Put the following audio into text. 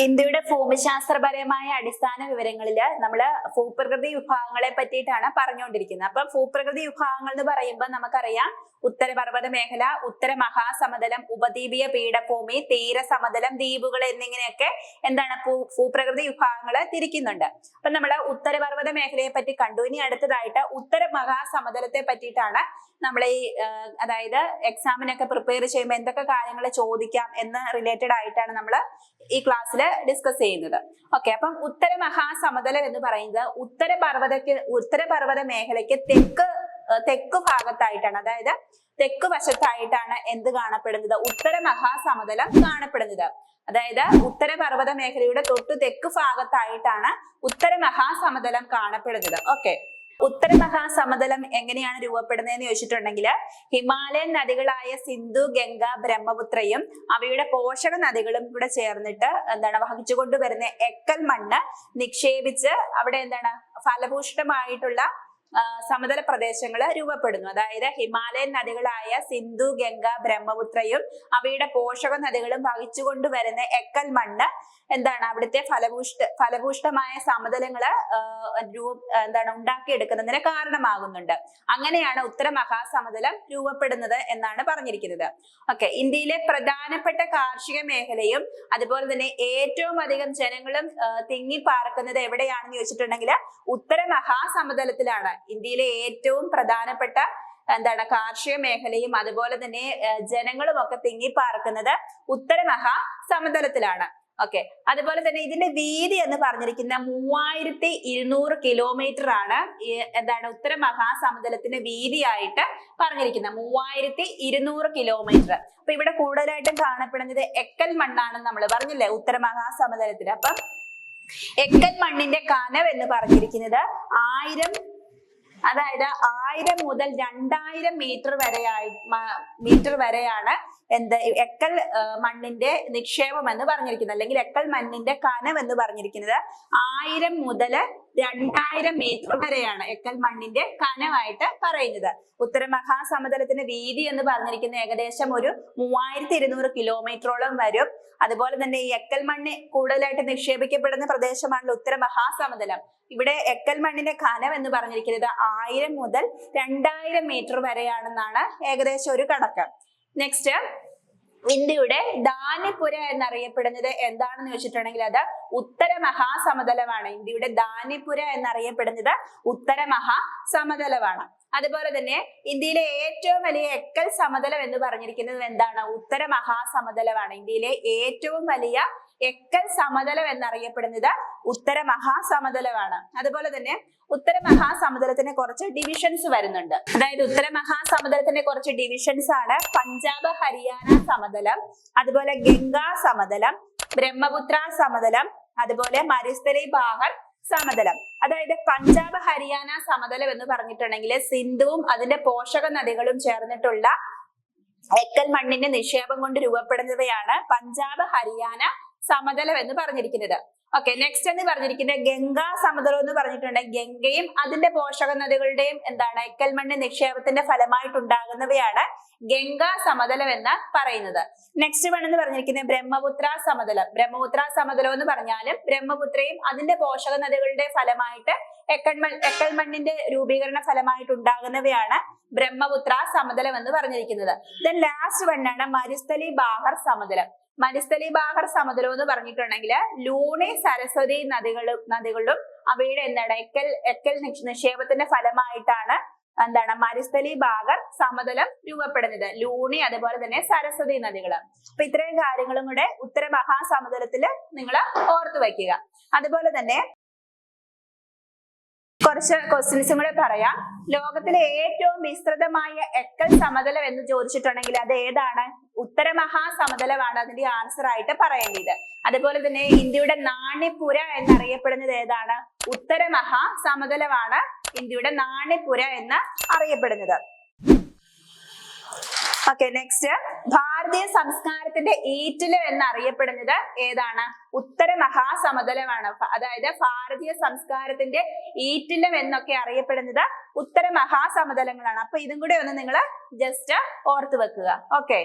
ഇന്ത്യയുടെ ഭൂമിശാസ്ത്രപരമായ അടിസ്ഥാന വിവരങ്ങളിൽ നമ്മൾ ഭൂപ്രകൃതി വിഭാഗങ്ങളെ പറ്റിയിട്ടാണ് പറഞ്ഞുകൊണ്ടിരിക്കുന്നത്. അപ്പൊ ഭൂപ്രകൃതി വിഭാഗങ്ങൾ എന്ന് പറയുമ്പോൾ നമുക്കറിയാം ഉത്തരപർവ്വത മേഖല, ഉത്തര മഹാസമതലം, ഉപദ്വീപീയ പീഠഭൂമി, തീരസമതലം, ദ്വീപുകൾ എന്നിങ്ങനെയൊക്കെ എന്താണ് ഭൂപ്രകൃതി വിഭാഗങ്ങള് തിരിക്കുന്നുണ്ട്. അപ്പൊ നമ്മള് ഉത്തരപർവ്വത മേഖലയെ പറ്റി കണ്ടു. ഇനി അടുത്തതായിട്ട് ഉത്തര മഹാസമതലത്തെ പറ്റിയിട്ടാണ് നമ്മൾ അതായത് എക്സാമിനൊക്കെ പ്രിപ്പയർ ചെയ്യുമ്പോൾ എന്തൊക്കെ കാര്യങ്ങൾ ചോദിക്കാം എന്ന് റിലേറ്റഡ് ആയിട്ടാണ് നമ്മൾ ഈ ക്ലാസ്സിൽ ഡിസ്കസ് ചെയ്യുന്നത്. ഓക്കെ, അപ്പം ഉത്തര മഹാസമതലം എന്ന് പറയുന്നത് ഉത്തരപർവ്വത മേഖലയ്ക്ക് തെക്ക് ഭാഗത്തായിട്ടാണ്, അതായത് തെക്ക് വശത്തായിട്ടാണ് എന്ത് കാണപ്പെടുന്നത്? ഉത്തര മഹാസമതലം കാണപ്പെടുന്നത്. അതായത് ഉത്തരപർവ്വത മേഖലയുടെ തൊട്ടു തെക്ക് ഭാഗത്തായിട്ടാണ് ഉത്തര മഹാസമതലം കാണപ്പെടുന്നത്. ഓക്കെ, ഉത്തര മഹാസമതലം എങ്ങനെയാണ് രൂപപ്പെടുന്നതെന്ന് ചോദിച്ചിട്ടുണ്ടെങ്കിൽ ഹിമാലയൻ നദികളായ സിന്ധു, ഗംഗ, ബ്രഹ്മപുത്രയും അവയുടെ പോഷക നദികളും കൂടെ ചേർന്നിട്ട് വഹിച്ചുകൊണ്ടുവരുന്ന എക്കൽ മണ്ണ് നിക്ഷേപിച്ച് അവിടെ ഫലഭൂഷ്ടമായിട്ടുള്ള സമതല പ്രദേശങ്ങൾ രൂപപ്പെടുന്നു. അതായത് ഹിമാലയൻ നദികളായ സിന്ധു, ഗംഗ, ബ്രഹ്മപുത്രയും അവയുടെ പോഷക നദികളും വഹിച്ചുകൊണ്ടുവരുന്ന എക്കൽ മണ്ണ് അവിടുത്തെ ഫലഭൂഷ്ടമായ സമതലങ്ങള് ഉണ്ടാക്കിയെടുക്കുന്നതിന് കാരണമാകുന്നുണ്ട്. അങ്ങനെയാണ് ഉത്തര മഹാസമതലം രൂപപ്പെടുന്നത് എന്നാണ് പറഞ്ഞിരിക്കുന്നത്. ഓക്കെ, ഇന്ത്യയിലെ പ്രധാനപ്പെട്ട കാർഷിക മേഖലയും അതുപോലെ തന്നെ ഏറ്റവും അധികം ജനങ്ങളും തിങ്ങിപ്പാർക്കുന്നത് എവിടെയാണെന്ന് ചോദിച്ചിട്ടുണ്ടെങ്കിൽ ഉത്തര മഹാസമതലത്തിലാണ്. ഇന്ത്യയിലെ ഏറ്റവും പ്രധാനപ്പെട്ട കാർഷിക മേഖലയും അതുപോലെ തന്നെ ജനങ്ങളും ഒക്കെ തിങ്ങിപ്പാർക്കുന്നത് ഉത്തര മഹാസമതലത്തിലാണ്. ഓക്കെ, അതുപോലെ തന്നെ ഇതിന്റെ വീതി എന്ന് പറഞ്ഞിരിക്കുന്ന 3200 കിലോമീറ്റർ ആണ് ഉത്തര മഹാസമതലത്തിന്റെ വീതിയായിട്ട് പറഞ്ഞിരിക്കുന്നത്. 3200 കിലോമീറ്റർ. അപ്പൊ ഇവിടെ കൂടുതലായിട്ടും കാണപ്പെടുന്നത് എക്കൽ മണ്ണാണെന്ന് നമ്മൾ പറഞ്ഞില്ലേ ഉത്തര മഹാസമതലത്തിൽ. അപ്പൊ എക്കൽ മണ്ണിന്റെ കനവ് എന്ന് പറഞ്ഞിരിക്കുന്നത് 1000 മുതൽ 2000 മീറ്റർ വരെയാണ് എക്കൽ മണ്ണിന്റെ നിക്ഷേപം എന്ന് പറഞ്ഞിരിക്കുന്നത്, അല്ലെങ്കിൽ എക്കൽ മണ്ണിന്റെ കനവ് എന്ന് പറഞ്ഞിരിക്കുന്നത് 1000 മുതൽ 2000 മീറ്റർ വരെയാണ് എക്കൽ മണ്ണിന്റെ കനവായിട്ട് പറയുന്നത്. ഉത്തര മഹാസമതലത്തിന്റെ വീതി എന്ന് പറഞ്ഞിരിക്കുന്ന ഏകദേശം ഒരു 3200 കിലോമീറ്ററോളം വരും. അതുപോലെ തന്നെ ഈ എക്കൽ മണ്ണ് കൂടുതലായിട്ട് നിക്ഷേപിക്കപ്പെടുന്ന പ്രദേശമാണല്ലോ ഉത്തര മഹാസമതലം. ഇവിടെ എക്കൽ മണ്ണിന്റെ കനം എന്ന് പറഞ്ഞിരിക്കുന്നത് 1000 മുതൽ 2000 മീറ്റർ വരെയാണെന്നാണ് ഏകദേശം ഒരു കണക്ക്. നെക്സ്റ്റ്, ഇന്ത്യയുടെ ദാനിപുര എന്നറിയപ്പെടുന്നത് എന്താണെന്ന് വെച്ചിട്ടുണ്ടെങ്കിൽ അത് ഉത്തര മഹാസമതലമാണ്. ഇന്ത്യയുടെ ദാനിപുര എന്നറിയപ്പെടുന്നത് ഉത്തര മഹാസമതലമാണ്. അതുപോലെ തന്നെ ഇന്ത്യയിലെ ഏറ്റവും വലിയ എക്കൽ സമതലം എന്ന് പറഞ്ഞിരിക്കുന്നത് എന്താണ്? ഉത്തര മഹാസമതലമാണ്. ഇന്ത്യയിലെ ഏറ്റവും വലിയ എക്കൽ സമതലം എന്നറിയപ്പെടുന്നത് ഉത്തര മഹാസമതലമാണ്. അതുപോലെ തന്നെ ഉത്തര മഹാസമതലത്തിന് കുറച്ച് ഡിവിഷൻസ് വരുന്നുണ്ട്. അതായത് ഉത്തര മഹാസമതലത്തിന്റെ കുറച്ച് ഡിവിഷൻസ് ആണ് പഞ്ചാബ് ഹരിയാന സമതലം, അതുപോലെ ഗംഗാ സമതലം, ബ്രഹ്മപുത്ര സമതലം, അതുപോലെ മരുസ്ഥലി ബാഹർ സമതലം. അതായത് പഞ്ചാബ് ഹരിയാന സമതലം എന്ന് പറഞ്ഞിട്ടുണ്ടെങ്കിൽ സിന്ധുവും അതിന്റെ പോഷക നദികളും ചേർന്നിട്ടുള്ള എക്കൽ മണ്ണിന്റെ നിക്ഷേപം കൊണ്ട് രൂപപ്പെടുന്നവയാണ് പഞ്ചാബ് ഹരിയാന സമതലം എന്ന് പറഞ്ഞിരിക്കുന്നത്. ഓക്കെ, നെക്സ്റ്റ് എന്ന് പറഞ്ഞിരിക്കുന്നത് ഗംഗാ സമതലം എന്ന് പറഞ്ഞിട്ടുണ്ടെങ്കിൽ ഗംഗയും അതിന്റെ പോഷക നദികളുടെയും എക്കൽ മണ്ണ് നിക്ഷേപത്തിന്റെ ഫലമായിട്ടുണ്ടാകുന്നവയാണ് ഗംഗാ സമതലം എന്ന് പറയുന്നത്. നെക്സ്റ്റ് വൺ എന്ന് പറഞ്ഞിരിക്കുന്നത് ബ്രഹ്മപുത്ര സമതലം. ബ്രഹ്മപുത്ര സമതലം എന്ന് പറഞ്ഞാലും ബ്രഹ്മപുത്രയും അതിന്റെ പോഷക നദികളുടെ ഫലമായിട്ട് എക്കൽ മണ്ണിന്റെ രൂപീകരണ ഫലമായിട്ട് ഉണ്ടാകുന്നവയാണ് ബ്രഹ്മപുത്ര സമതലം എന്ന് പറഞ്ഞിരിക്കുന്നത്. ദെൻ ലാസ്റ്റ് വൺ ആണ് മരുസ്ഥലി ബാഹർ സമതലം. മരുസ്ഥലി ബാഹർ സമതലം എന്ന് പറഞ്ഞിട്ടുണ്ടെങ്കിൽ ലൂണി, സരസ്വതി നദികളും അവയുടെ എക്കൽ നിക്ഷേപത്തിന്റെ ഫലമായിട്ടാണ് മരുസ്ഥലി ബാഹർ സമതലം രൂപപ്പെടുന്നത്. ലൂണി അതുപോലെ തന്നെ സരസ്വതി നദികള്. അപ്പൊ ഇത്രയും കാര്യങ്ങളും കൂടെ ഉത്തര മഹാസമതലത്തില് നിങ്ങൾ ഓർത്തു വയ്ക്കുക. അതുപോലെ തന്നെ കുറച്ച് ക്വസ്റ്റ്യൻസും കൂടെ പറയാം. ലോകത്തിലെ ഏറ്റവും വിസ്തൃതമായ എക്കൽ സമതലം എന്ന് ചോദിച്ചിട്ടുണ്ടെങ്കിൽ അത് ഏതാണ്? ഉത്തര മഹാസമതലമാണ് അതിന്റെ ആൻസർ ആയിട്ട് പറയേണ്ടത്. അതുപോലെ തന്നെ ഇന്ത്യയുടെ നാണ്യപുര എന്നറിയപ്പെടുന്നത് ഏതാണ്? ഉത്തര മഹാസമതലമാണ് ഇന്ത്യയുടെ നാണ്യപുര എന്ന് അറിയപ്പെടുന്നത്. ഓക്കെ, നെക്സ്റ്റ്, ഭാരതീയ സംസ്കാരത്തിന്റെ ഈറ്റില് എന്നറിയപ്പെടുന്നത് ഏതാണ്? ഉത്തര മഹാസമതലമാണ്. അതായത് ഭാരതീയ സംസ്കാരത്തിന്റെ ഈറ്റിലം എന്നൊക്കെ അറിയപ്പെടുന്നത് ഉത്തര മഹാസമതലങ്ങളാണ്. അപ്പൊ ഇതും കൂടെ ഒന്ന് നിങ്ങൾ ജസ്റ്റ് ഓർത്തു വെക്കുക. ഓക്കെ.